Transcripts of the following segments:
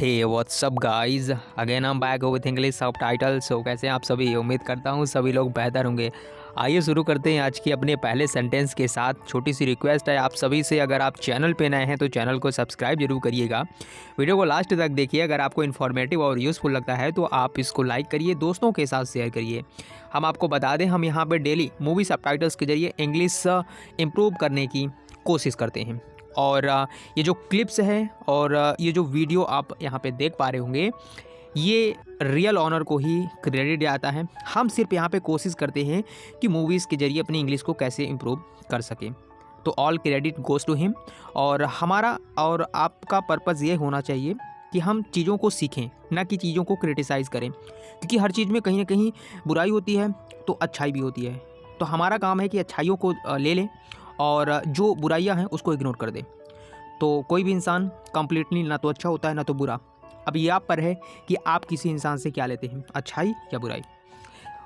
Hey what's up guys, again I am back with English subtitle. So कैसे हैं आप सभी? उम्मीद करता हूँ सभी लोग बेहतर होंगे। आइए शुरू करते हैं आज की अपने पहले सेंटेंस के साथ। छोटी सी रिक्वेस्ट है आप सभी से, अगर आप चैनल पे नए हैं तो चैनल को सब्सक्राइब जरूर करिएगा। वीडियो को लास्ट तक देखिए। अगर आपको इन्फॉर्मेटिव और यूज़फुल लगता है तो आप इसको लाइक करिए, दोस्तों के साथ शेयर करिए। हम आपको बता दें, हम यहाँ पर डेली मूवी सबटाइटल्स के जरिए इंग्लिश इम्प्रूव करने की कोशिश करते हैं। और ये जो क्लिप्स हैं और ये जो वीडियो आप यहाँ पे देख पा रहे होंगे, ये रियल ऑनर को ही क्रेडिट जाता है। हम सिर्फ यहाँ पे कोशिश करते हैं कि मूवीज़ के जरिए अपनी इंग्लिश को कैसे इम्प्रूव कर सकें। तो all credit goes to him. और हमारा और आपका पर्पज़ ये होना चाहिए कि हम चीज़ों को सीखें, ना कि चीज़ों को क्रिटिसाइज़ करें, क्योंकि हर चीज़ में कहीं ना कहीं बुराई होती है तो अच्छाई भी होती है। तो हमारा काम है कि अच्छाइयों को ले लें और जो बुराइयां हैं उसको इग्नोर कर दें। तो कोई भी इंसान कंप्लीटली ना तो अच्छा होता है ना तो बुरा। अब ये आप पर है कि आप किसी इंसान से क्या लेते हैं, अच्छाई या बुराई।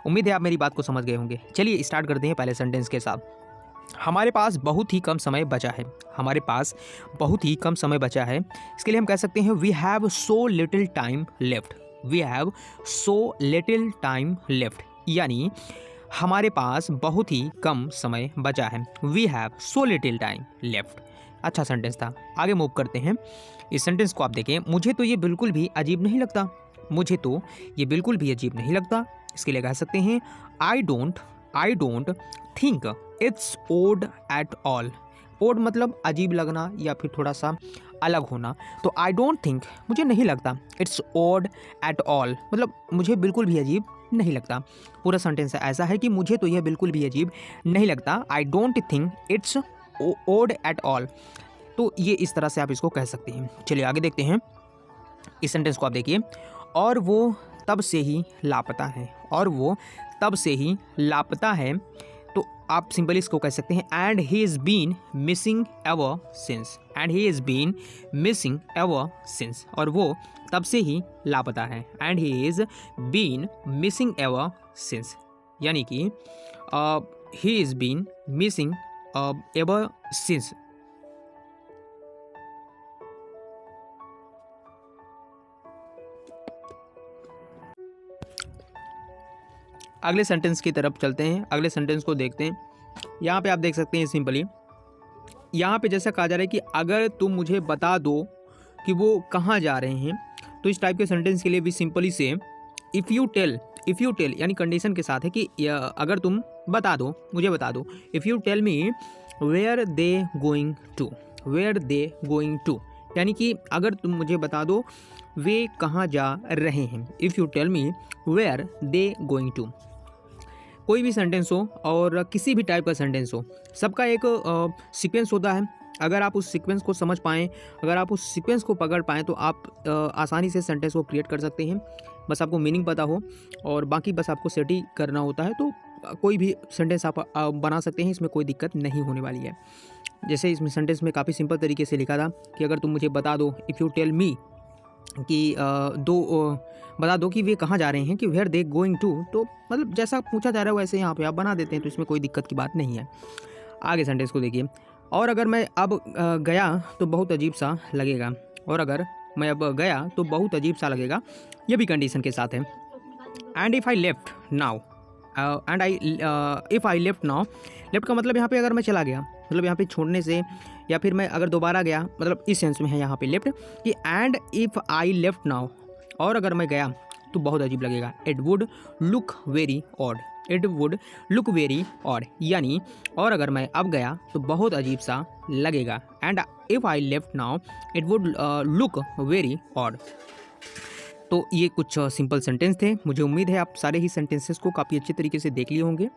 उम्मीद है आप मेरी बात को समझ गए होंगे। चलिए स्टार्ट करते हैं पहले सेंटेंस के साथ। हमारे पास बहुत ही कम समय बचा है। हमारे पास बहुत ही कम समय बचा है, इसके लिए हम कह सकते हैं we have so little time left. We have so little time left, यानी हमारे पास बहुत ही कम समय बचा है। We have so little time left. अच्छा सेंटेंस था, आगे मूव करते हैं। इस सेंटेंस को आप देखें। मुझे तो ये बिल्कुल भी अजीब नहीं लगता। मुझे तो ये बिल्कुल भी अजीब नहीं लगता, इसके लिए कह सकते हैं I don't think it's odd at all. Odd मतलब अजीब लगना या फिर थोड़ा सा अलग होना। तो आई डोंट थिंक, मुझे नहीं लगता, इट्स ओड एट ऑल मतलब मुझे बिल्कुल भी अजीब नहीं लगता। पूरा सेंटेंस ऐसा है कि मुझे तो यह बिल्कुल भी अजीब नहीं लगता। I don't think it's odd at all. तो ये इस तरह से आप इसको कह सकते हैं। चलिए आगे देखते हैं। इस सेंटेंस को आप देखिए। और वो तब से ही लापता है। और वो तब से ही लापता है, तो आप सिंपली इसको कह सकते हैं and he is been missing ever since. And he is been missing ever since. और वो तब से ही लापता है। And he is been missing ever since, यानी कि he is been missing ever since. अगले सेंटेंस की तरफ चलते हैं। अगले सेंटेंस को देखते हैं। यहाँ पे आप देख सकते हैं सिंपली, यहाँ पे जैसा कहा जा रहा है कि अगर तुम मुझे बता दो कि वो कहाँ जा रहे हैं, तो इस टाइप के सेंटेंस के लिए भी सिंपली से इफ़ यू टेल यानी कंडीशन के साथ है कि अगर तुम बता दो, मुझे बता दो। If you tell me where they going to. Where they going to, यानी कि अगर तुम मुझे बता दो वे कहाँ जा रहे हैं। If you tell me where they going to. कोई भी सेंटेंस हो और किसी भी टाइप का सेंटेंस हो, सबका एक सीक्वेंस होता है। अगर आप उस सीक्वेंस को समझ पाएँ, अगर आप उस सीक्वेंस को पकड़ पाएँ, तो आप आसानी से सेंटेंस को क्रिएट कर सकते हैं। बस आपको मीनिंग पता हो और बाकी बस आपको सेट ही करना होता है, तो कोई भी सेंटेंस आप बना सकते हैं। इसमें कोई दिक्कत नहीं होने वाली है। जैसे इसमें सेंटेंस में काफ़ी सिंपल तरीके से लिखा था कि अगर तुम मुझे बता दो, इफ़ यू टेल मी कि बता दो कि वे कहाँ जा रहे हैं, कि वेयर दे गोइंग टू। तो मतलब जैसा पूछा जा रहा है वैसे यहाँ पे आप बना देते हैं, तो इसमें कोई दिक्कत की बात नहीं है। आगे सेंटेंस को देखिए। और अगर मैं अब गया तो बहुत अजीब सा लगेगा। और अगर मैं अब गया तो बहुत अजीब सा लगेगा, ये भी कंडीशन के साथ है। And if I left now. If I left now, left का मतलब यहाँ पे अगर मैं चला गया, मतलब यहाँ पे छोड़ने से, या फिर मैं अगर दोबारा गया, मतलब इस सेंस में है यहाँ पे लेफ्ट कि and if I left now, और अगर मैं गया तो बहुत अजीब लगेगा। It would look very odd. It would look very odd, यानी और अगर मैं अब गया तो बहुत अजीब सा लगेगा। And if I left now it would look very odd. तो ये कुछ सिंपल सेंटेंस थे। मुझे उम्मीद है आप सारे ही सेंटेंसेस को काफ़ी अच्छे तरीके से देख लिए होंगे।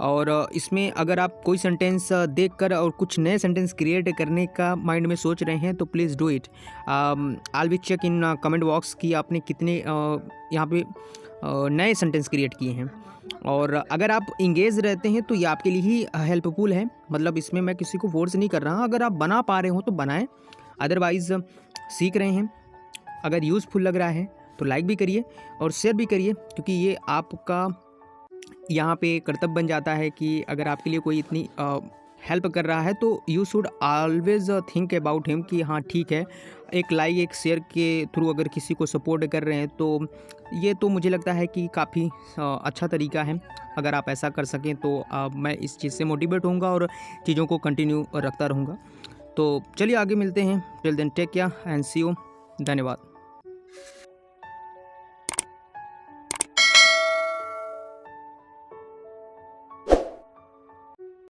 और इसमें अगर आप कोई सेंटेंस देखकर और कुछ नए सेंटेंस क्रिएट करने का माइंड में सोच रहे हैं तो please do it. I will check in comment box कि आपने कितने यहाँ पे नए सेंटेंस क्रिएट किए हैं। और अगर आप इंगेज रहते हैं तो ये आपके लिए ही हेल्पफुल है। मतलब इसमें मैं किसी को फोर्स नहीं कर रहा। अगर आप बना पा रहे हो तो बनाएं, अदरवाइज़ सीख रहे हैं। अगर यूज़फुल लग रहा है तो लाइक भी करिए और शेयर भी करिए, क्योंकि ये आपका यहाँ पे कर्तव्य बन जाता है कि अगर आपके लिए कोई इतनी हेल्प कर रहा है, तो you should always think about him कि हाँ ठीक है, एक लाइक एक शेयर के थ्रू अगर किसी को सपोर्ट कर रहे हैं तो ये तो मुझे लगता है कि काफ़ी अच्छा तरीका है। अगर आप ऐसा कर सकें तो मैं इस चीज़ से मोटिवेट होऊंगा और चीज़ों को कंटिन्यू रखता रहूँगा। तो चलिए आगे मिलते हैं। Till then take care and see you. धन्यवाद।